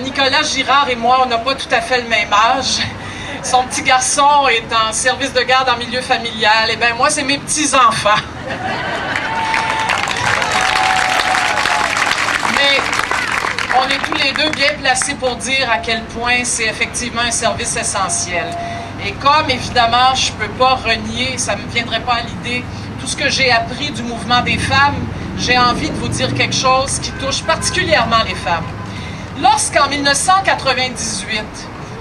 Nicolas Girard et moi, on n'a pas tout à fait le même âge. Son petit garçon est en service de garde en milieu familial. Et bien, moi, c'est mes petits-enfants. Mais on est tous les deux bien placés pour dire à quel point c'est effectivement un service essentiel. Et comme, évidemment, je ne peux pas renier, ça ne me viendrait pas à l'idée, tout ce que j'ai appris du mouvement des femmes, j'ai envie de vous dire quelque chose qui touche particulièrement les femmes. Lorsqu'en 1998,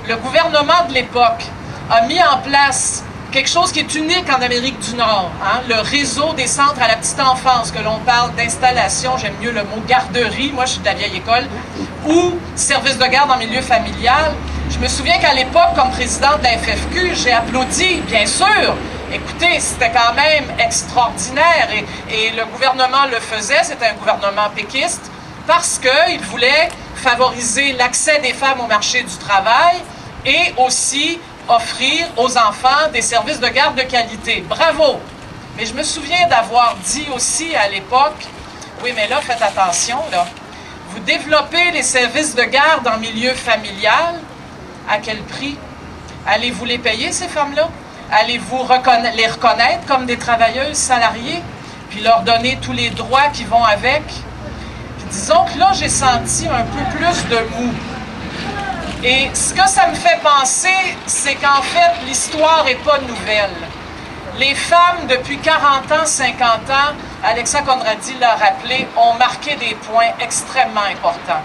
le gouvernement de l'époque a mis en place quelque chose qui est unique en Amérique du Nord, le réseau des centres à la petite enfance, que l'on parle d'installation, j'aime mieux le mot garderie, moi je suis de la vieille école, ou service de garde en milieu familial. Je me souviens qu'à l'époque, comme présidente de la FFQ, j'ai applaudi, bien sûr. Écoutez, c'était quand même extraordinaire et le gouvernement le faisait, c'était un gouvernement péquiste, parce qu'il voulait favoriser l'accès des femmes au marché du travail et aussi offrir aux enfants des services de garde de qualité. Bravo! Mais je me souviens d'avoir dit aussi à l'époque, oui, mais là, faites attention, là. Vous développez les services de garde en milieu familial, à quel prix? Allez-vous les payer, ces femmes-là? Allez-vous les reconnaître comme des travailleuses salariées? Puis leur donner tous les droits qui vont avec? Puis disons que là, j'ai senti un peu plus de mou. Et ce que ça me fait penser, c'est qu'en fait, l'histoire n'est pas nouvelle. Les femmes, depuis 40 ans, 50 ans, Alexa Conradi l'a rappelé, ont marqué des points extrêmement importants.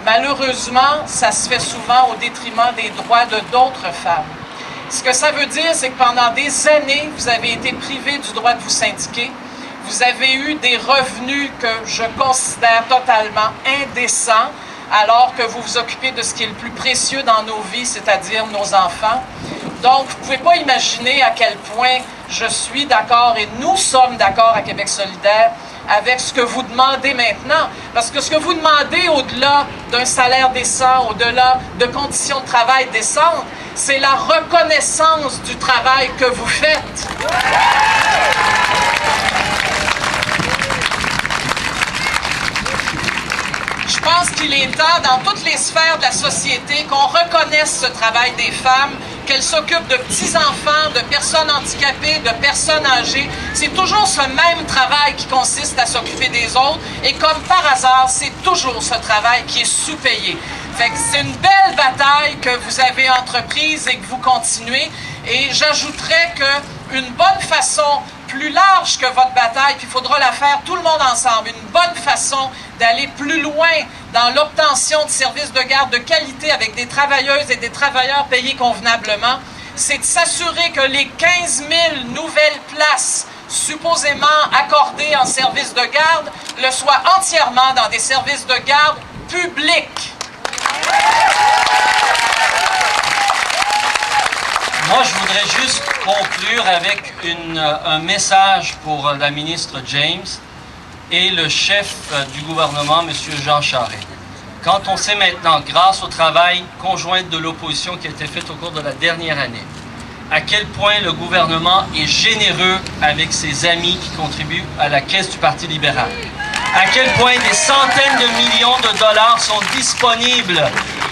Malheureusement, ça se fait souvent au détriment des droits de d'autres femmes. Ce que ça veut dire, c'est que pendant des années, vous avez été privés du droit de vous syndiquer. Vous avez eu des revenus que je considère totalement indécents, alors que vous vous occupez de ce qui est le plus précieux dans nos vies, c'est-à-dire nos enfants. Donc, vous ne pouvez pas imaginer à quel point je suis d'accord et nous sommes d'accord à Québec solidaire avec ce que vous demandez maintenant. Parce que ce que vous demandez au-delà d'un salaire décent, au-delà de conditions de travail décentes, c'est la reconnaissance du travail que vous faites. Je pense qu'il est temps, dans toutes les sphères de la société, qu'on reconnaisse ce travail des femmes, qu'elles s'occupent de petits-enfants, de personnes handicapées, de personnes âgées. C'est toujours ce même travail qui consiste à s'occuper des autres. Et comme par hasard, c'est toujours ce travail qui est sous-payé. Fait que c'est une belle bataille que vous avez entreprise et que vous continuez. Et j'ajouterais qu'une bonne façon, plus large que votre bataille, puis il faudra la faire tout le monde ensemble, une bonne façon d'aller plus loin dans l'obtention de services de garde de qualité avec des travailleuses et des travailleurs payés convenablement, c'est de s'assurer que les 15 000 nouvelles places supposément accordées en services de garde le soient entièrement dans des services de garde publics. Moi, je voudrais juste conclure avec un message pour la ministre James et le chef du gouvernement, M. Jean Charest. Quand on sait maintenant, grâce au travail conjoint de l'opposition qui a été fait au cours de la dernière année, à quel point le gouvernement est généreux avec ses amis qui contribuent à la caisse du Parti libéral, à quel point des centaines de millions de dollars sont disponibles,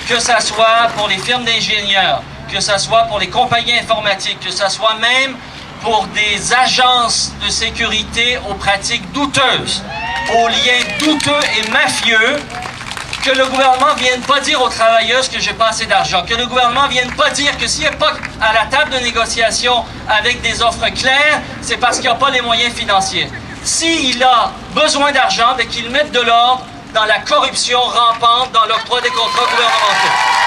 que ce soit pour les firmes d'ingénieurs, que ce soit pour les compagnies informatiques, que ce soit même pour des agences de sécurité aux pratiques douteuses, aux liens douteux et mafieux, que le gouvernement ne vienne pas dire aux travailleuses que j'ai pas assez d'argent, que le gouvernement ne vienne pas dire que s'il n'est pas à la table de négociation avec des offres claires, c'est parce qu'il n'y a pas les moyens financiers. S'il a besoin d'argent, qu'il mette de l'ordre dans la corruption rampante dans l'octroi des contrats gouvernementaux.